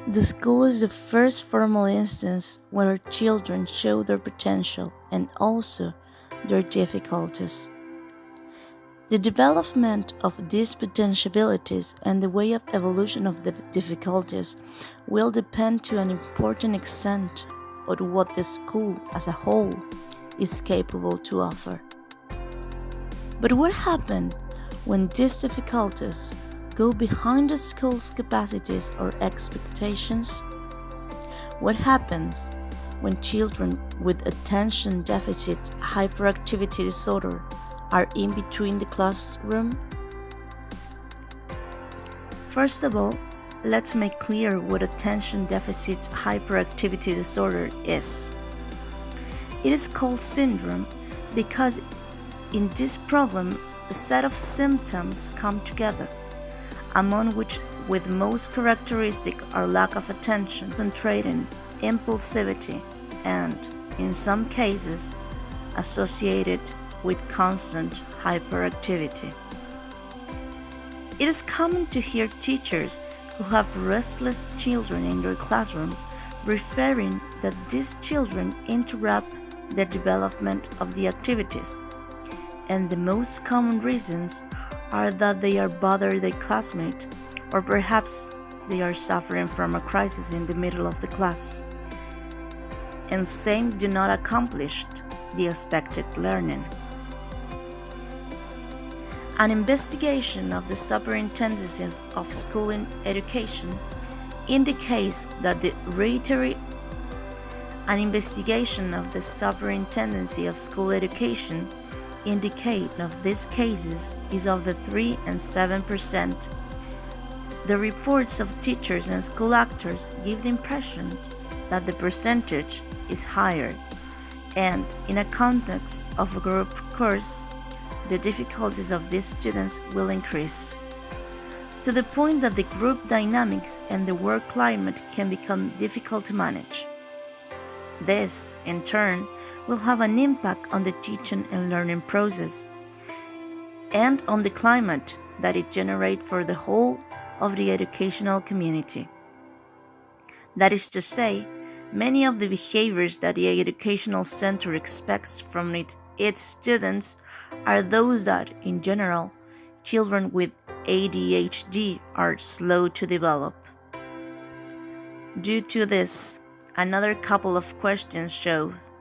The school is the first formal instance where children show their potential and also their difficulties. The development of these potentialities and the way of evolution of the difficulties will depend to an important extent on what the school as a whole is capable to offer. But what happens when these difficulties go behind the school's capacities or expectations? What happens when children with attention deficit hyperactivity disorder are in between the classroom? First of all, let's make clear what attention deficit hyperactivity disorder is. It is called syndrome because in this problem, a set of symptoms come together, among which with most characteristic are lack of attention, concentrating, impulsivity, and, in some cases, associated with constant hyperactivity. It is common to hear teachers who have restless children in their classroom referring that these children interrupt the development of the activities, and the most common reasons are that they are bothering their classmate, or perhaps they are suffering from a crisis in the middle of the class, and same do not accomplish the expected learning. An investigation of the superintendencies of school education indicates that an investigation of the superintendency of school education indicate of these cases is of the 3 and 7%. The reports of teachers and school actors give the impression that the percentage is higher, and in a context of a group course, the difficulties of these students will increase, to the point that the group dynamics and the work climate can become difficult to manage. This, in turn, will have an impact on the teaching and learning process and on the climate that it generates for the whole of the educational community. That is to say, many of the behaviors that the educational center expects from its students are those that, in general, children with ADHD are slow to develop. Due to this, another couple of questions shows.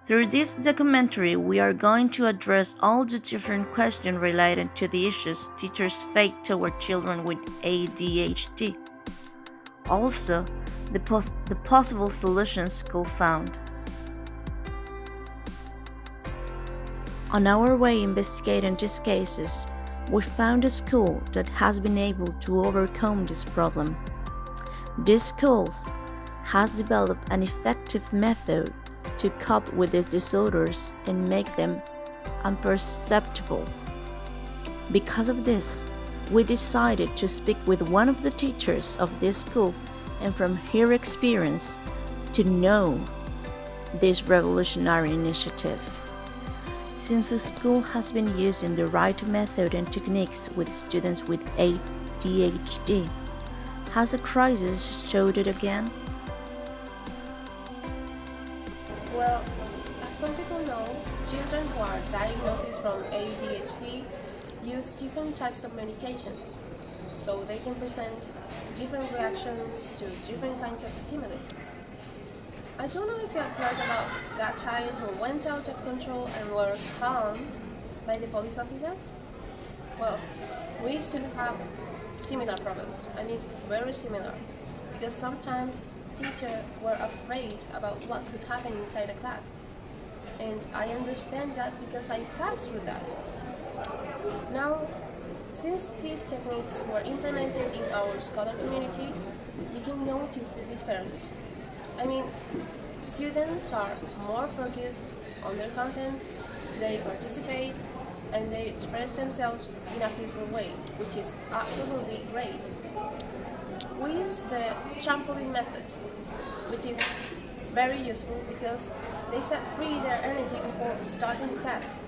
Through this documentary, we are going to address all the different questions related to the issues teachers face toward children with ADHD. Also, the possible solutions school found. On our way investigating these cases, we found a school that has been able to overcome this problem. This school has developed an effective method to cope with these disorders and make them imperceptible. Because of this, we decided to speak with one of the teachers of this school and from her experience to know this revolutionary initiative. Since the school has been using the right method and techniques with students with ADHD, has a crisis showed it again? Well, as some people know, children who are diagnosed from ADHD use different types of medication, so they can present different reactions to different kinds of stimulus. I don't know if you have heard about that child who went out of control and were harmed by the police officers. Well, we used to have similar problems. I mean, very similar. Because sometimes teachers were afraid about what could happen inside a class. And I understand that because I passed through that. Now, since these techniques were implemented in our scholar community, you can notice the difference. I mean, students are more focused on their content, they participate, and they express themselves in a peaceful way, which is absolutely great. We use the trampoline method, which is very useful because they set free their energy before starting the class.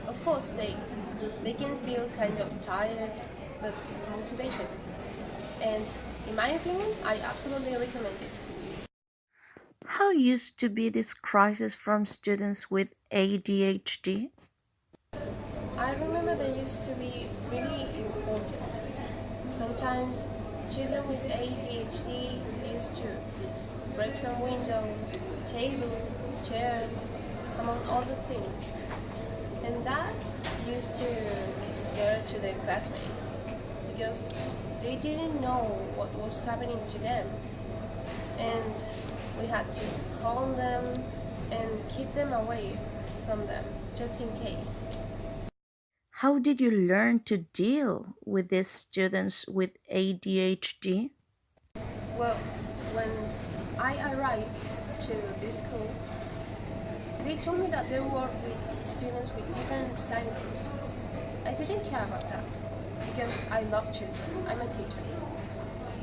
Of course, they can feel kind of tired, but motivated. And In my opinion, I absolutely recommend it. How used to be this crisis from students with ADHD? I remember they used to be really important. Sometimes children with ADHD used to break some windows, tables, chairs, among other things. And that used to scare to their classmates because they didn't know what was happening to them. And we had to calm them and keep them away from them just in case. How did you learn to deal with these students with ADHD? Well, when I arrived to this school, they told me that they work with students with different syndromes. I didn't care about that because I love children. I'm a teacher.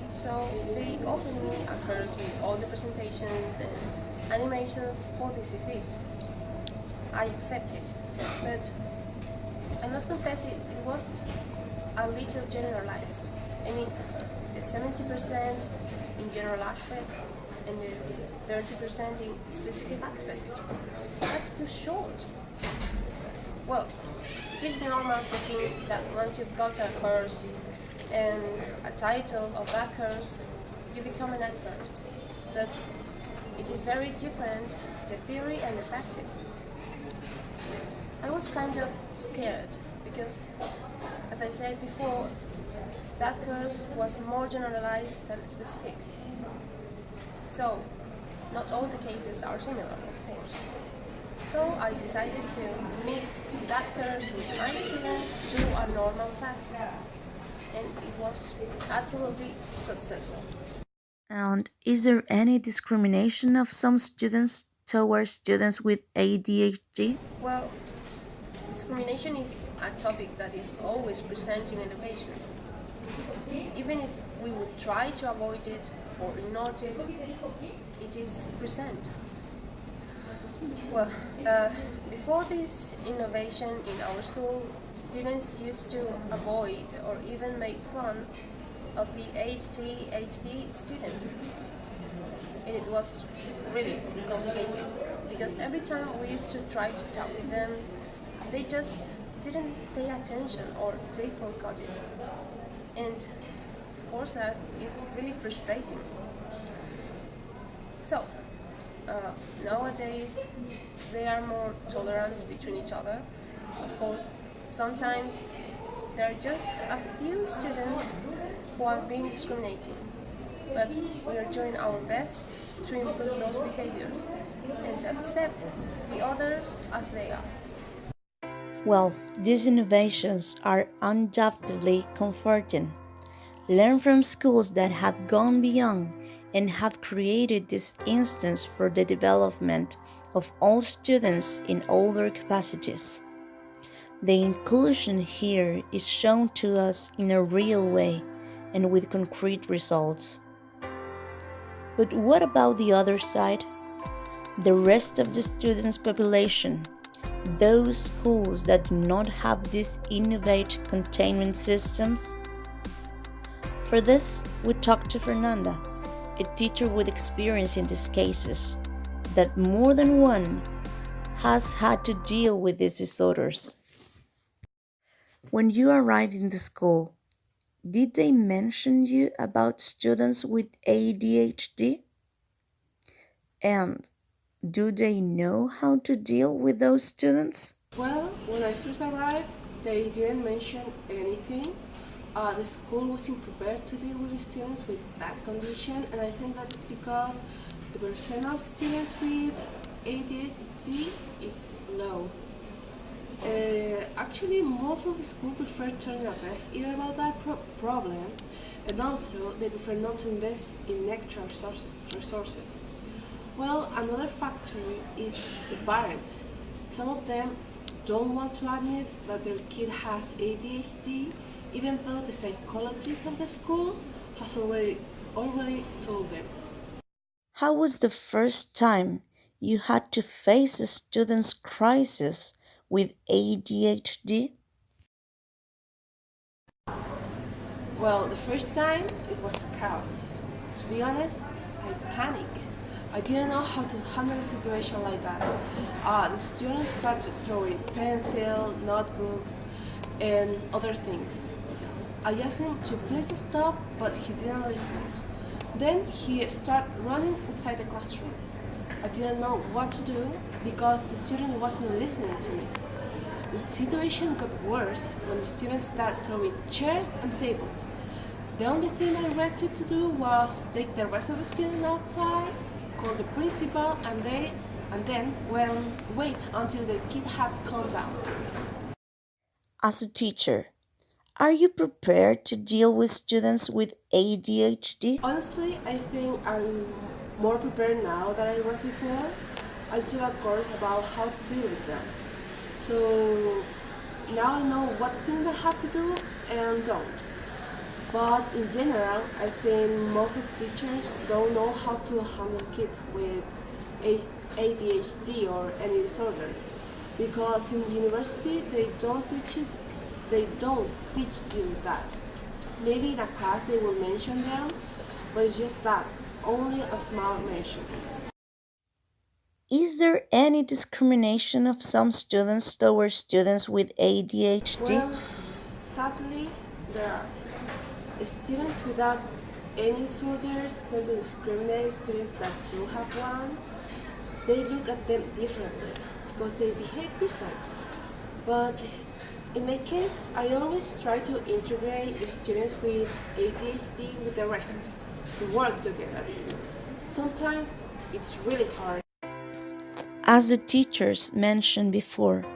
So they offered me a course with all the presentations and animations for this disease. I accepted, but I must confess it was a little generalized. I mean, the 70% in general aspects and the 30% in specific aspects. That's too short. Well, it is normal to think that once you've got a course and a title of that course, you become an expert. But it is very different, the theory and the practice. I was kind of scared because, as I said before, that course was more generalized than specific. So, not all the cases are similar, of course. So I decided to mix that course with my students to a normal class. And it was absolutely successful. And is there any discrimination of some students towards students with ADHD? Well, discrimination is a topic that is always present in education. Even if we would try to avoid it or ignore it, it is present. Well, before this innovation in our school, students used to avoid or even make fun of the ADHD students. And it was really complicated because every time we used to try to talk with them, they just didn't pay attention or they forgot it. And of course, that is really frustrating. So, nowadays, they are more tolerant between each other. Of course, sometimes there are just a few students who are being discriminating, but we are doing our best to improve those behaviors and accept the others as they are. Well, these innovations are undoubtedly comforting. Learn from schools that have gone beyond and have created this instance for the development of all students in all their capacities. The inclusion here is shown to us in a real way and with concrete results. But what about the other side? The rest of the students' population, those schools that do not have these innovative containment systems? For this, we talked to Fernanda, a teacher with experience in these cases, that more than one has had to deal with these disorders. When you arrived in the school, did they mention you about students with ADHD? And do they know how to deal with those students? Well, when I first arrived, they didn't mention anything. The school wasn't prepared to deal with the students with that condition, and I think that is because the percent of students with ADHD is low. Actually, most of the school prefer turning a deaf ear about that problem, and also they prefer not to invest in extra resources. Well, another factor is the parents. Some of them don't want to admit that their kid has ADHD, even though the psychologist of the school has already told them. How was the first time you had to face a student's crisis with ADHD? Well, the first time it was chaos. To be honest, I panicked. I didn't know how to handle a situation like that. The students started throwing pencil, notebooks, and other things. I asked him to please stop, but he didn't listen. Then he started running inside the classroom. I didn't know what to do because the student wasn't listening to me. The situation got worse when the students started throwing chairs and tables. The only thing I wanted to do was take the rest of the students outside, call the principal, and then wait until the kid had calmed down. As a teacher, are you prepared to deal with students with ADHD? Honestly, I think I'm more prepared now than I was before. I took a course about how to deal with them. So now I know what things I have to do and don't. But in general, I think most of teachers don't know how to handle kids with ADHD or any disorder because in university they don't teach you that. Maybe in a class they will mention them, but it's just that, only a small mention. Is there any discrimination of some students towards students with ADHD? Well, sadly, there are. Students without any disorders tend to discriminate students that do have one. They look at them differently because they behave different. But in my case, I always try to integrate the students with ADHD with the rest to work together. Sometimes it's really hard. As the teachers mentioned before,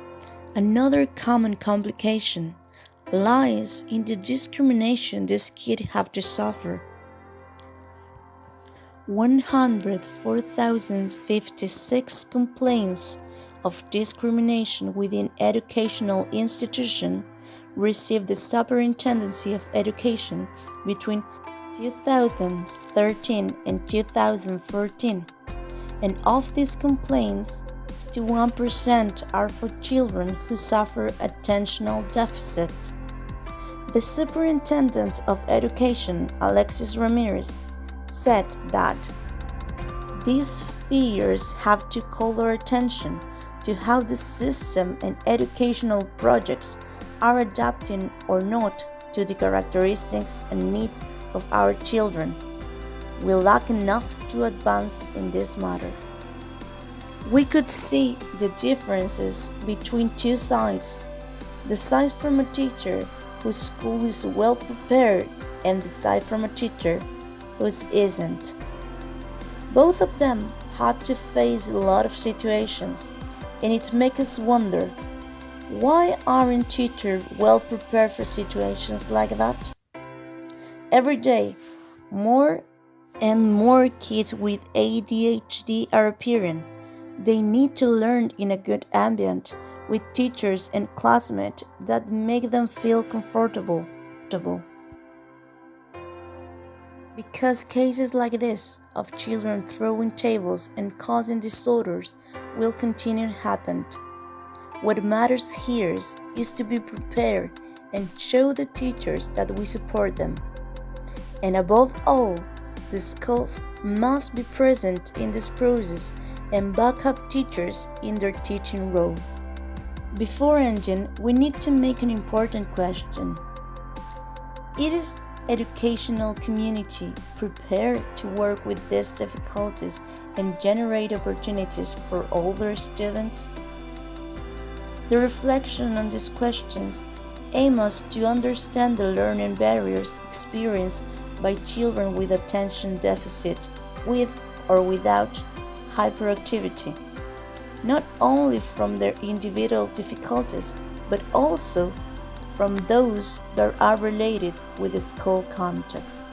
another common complication lies in the discrimination this kid have to suffer. 104,056 complaints of discrimination within educational institution received the Superintendency of Education between 2013 and 2014, and of these complaints, 51% are for children who suffer attentional deficit. The Superintendent of Education, Alexis Ramirez, said that these figures have to call our attention to how the system and educational projects are adapting or not to the characteristics and needs of our children. We lack enough to advance in this matter. We could see the differences between two sides. The side from a teacher whose school is well prepared and the side from a teacher whose isn't. Both of them had to face a lot of situations, and it makes us wonder, why aren't teachers well prepared for situations like that? Every day, more and more kids with ADHD are appearing. They need to learn in a good ambient with teachers and classmates that make them feel comfortable. Because cases like this of children throwing tables and causing disorders will continue to happen. What matters here is to be prepared and show the teachers that we support them. And above all, the schools must be present in this process and back up teachers in their teaching role. Before ending, we need to make an important question. Is educational community prepared to work with these difficulties and generate opportunities for all their students? The reflection on these questions aim us to understand the learning barriers experienced by children with attention deficit with or without hyperactivity, not only from their individual difficulties, but also from those that are related with the school context.